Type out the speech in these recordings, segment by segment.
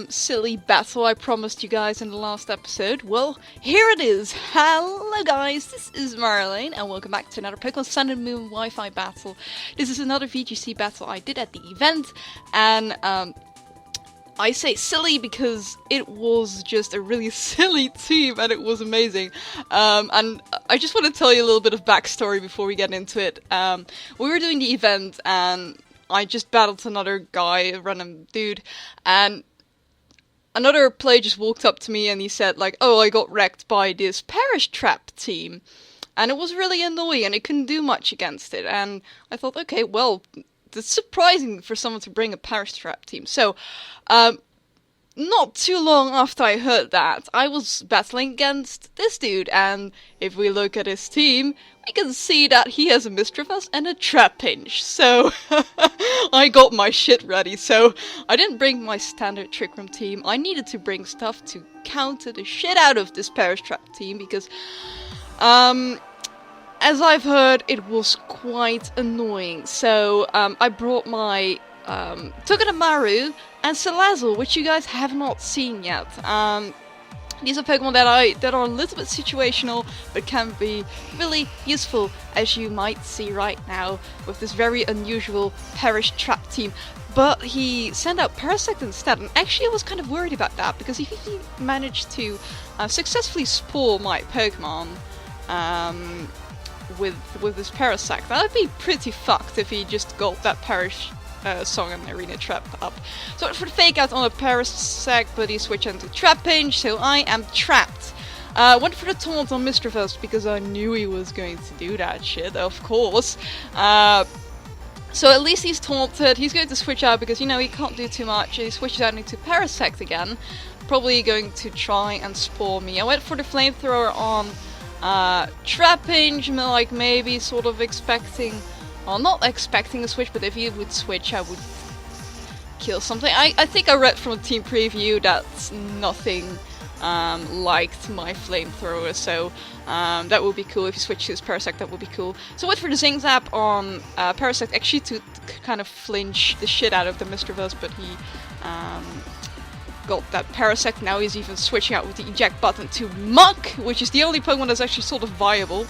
silly battle I promised you guys in the last episode? Well, here it is. Hello guys, this is Marlene, and welcome back to another Pokemon Sun and Moon Wi-Fi battle. This is another VGC battle I did at the event, and I say silly because it was just a really silly team and it was amazing. And I just want to tell you a little bit of backstory before we get into it. We were doing the event and I just battled another guy, a random dude, and another player just walked up to me and he said like, oh, I got wrecked by this Parish Trap team. And it was really annoying and it couldn't do much against it. And I thought, okay, well, it's surprising for someone to bring a Parish Trap team. So, not too long after I heard that, I was battling against this dude, and if we look at his team, we can see that he has a Misdreavus and a Trapinch. So, I got my shit ready. So, I didn't bring my standard Trick Room team. I needed to bring stuff to counter the shit out of this Parish Trap team, because, as I've heard, it was quite annoying. So, I brought my Togedemaru and Salazzle, which you guys have not seen yet. These are Pokemon that are a little bit situational, but can be really useful, as you might see right now, with this very unusual Parish Trap team. But he sent out Parasect instead, and actually I was kind of worried about that, because if he managed to successfully spoil my Pokemon with this Parasect, that would be pretty fucked if he just got that Parish Song and Arena Trap up. So I went for the fake out on a Parasect, but he switched into Trapinch, so I am trapped. Went for the taunt on Misdreavus because I knew he was going to do that shit, of course. So at least he's taunted. He's going to switch out because, you know, he can't do too much. He switches out into Parasect again, probably going to try and spore me. I went for the Flamethrower on Trapinch, like maybe sort of expecting, well, not expecting a switch, but if he would switch, I would kill something. I think I read from a team preview that nothing liked my Flamethrower, so that would be cool. If he switched to his Parasect, that would be cool. So I went for the Zing Zap on Parasect, actually to kind of flinch the shit out of the Misdreavus, but he got that Parasect. Now he's even switching out with the eject button to Muck, which is the only Pokemon that's actually sort of viable.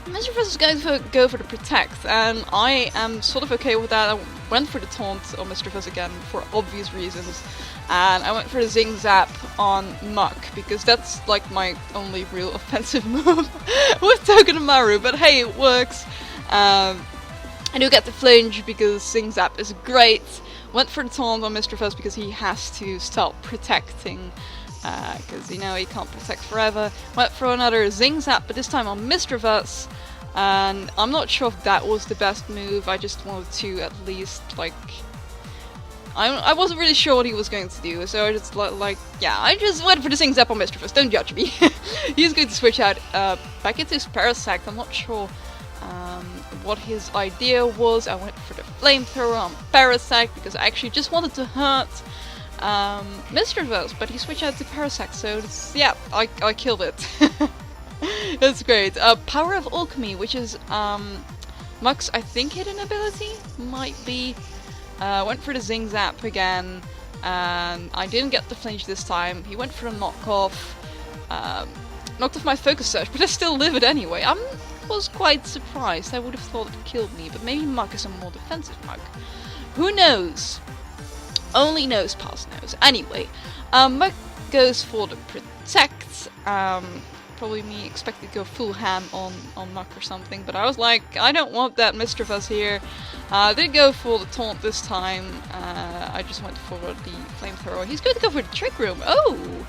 Misdreavus is going to go for the Protect, and I am sort of okay with that. I went for the Taunt on Misdreavus again for obvious reasons, and I went for the Zing Zap on Muck, because that's like my only real offensive move with Togedemaru, but hey, it works. I do get the flinch because Zing Zap is great. Went for the Taunt on Misdreavus because he has to start protecting, because, you know, he can't protect forever. Went for another Zing Zap, but this time on Misdreavus, and I'm not sure if that was the best move. I just wanted to at least, like, I wasn't really sure what he was going to do, so I just, I just went for the Zing Zap on Misdreavus, don't judge me. He's going to switch out back into his Parasect. I'm not sure what his idea was. I went for the Flamethrower on Parasect because I actually just wanted to hurt Misdreavus, but he switched out to Parasect, so yeah, I killed it. That's great. Power of Alchemy, which is Muck's, I think, hidden ability? Might be. Went for the Zing Zap again, and I didn't get the flinch this time. He went for a knockoff. Knocked off my Focus Search, but I still live it anyway. I was quite surprised. I would have thought it killed me, but maybe Muck is a more defensive Muck. Who knows? Only knows past knows. Anyway, Muck goes for the Protect. Probably me expected to go full ham on Muck or something, but I was like, I don't want that Misdreavus here. Didn't go for the Taunt this time. I just went for the Flamethrower. He's going to go for the Trick Room. Oh!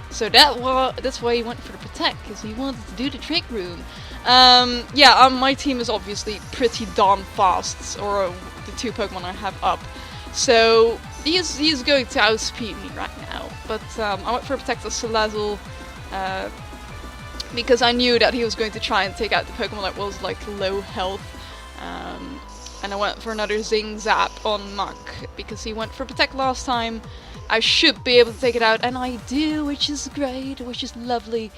So that's why he went for the Protect, because he wanted to do the Trick Room. My team is obviously pretty darn fast, or the two Pokemon I have up. So he's going to outspeed me right now. But I went for a Protect of Salazzle, because I knew that he was going to try and take out the Pokemon that was like low health. And I went for another Zing Zap on Muck, because he went for Protect last time. I should be able to take it out, and I do, which is great, which is lovely.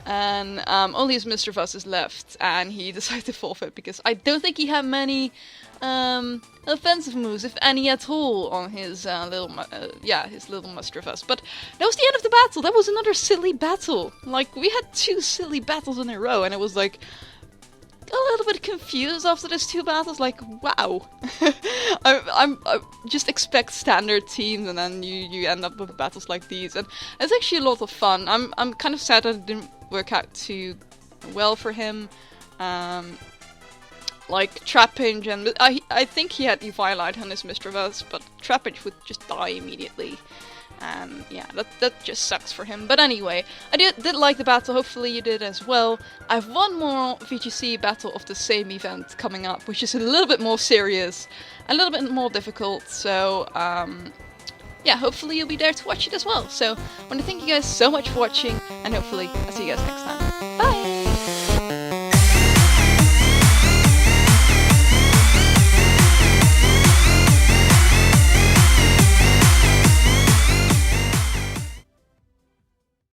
and only his Mr. Fuss is left, and he decided to forfeit because I don't think he had many offensive moves, if any at all, on his little Mr. Fuss. But that was the end of the battle. That was another silly battle. Like, we had 2 silly battles in a row, and it was like a little bit confused after those 2 battles. Like, wow. I just expect standard teams, and then you end up with battles like these, and it's actually a lot of fun. I'm kind of sad that it didn't work out too well for him. Like Trapinch, and I think he had Eviolite on his Mr. Fuss, but Trapinch would just die immediately. And yeah, that just sucks for him. But anyway, I did like the battle, hopefully you did as well. I have one more VGC battle of the same event coming up, which is a little bit more serious, a little bit more difficult, so yeah, hopefully you'll be there to watch it as well. So I want to thank you guys so much for watching, and hopefully I'll see you guys next time. Bye!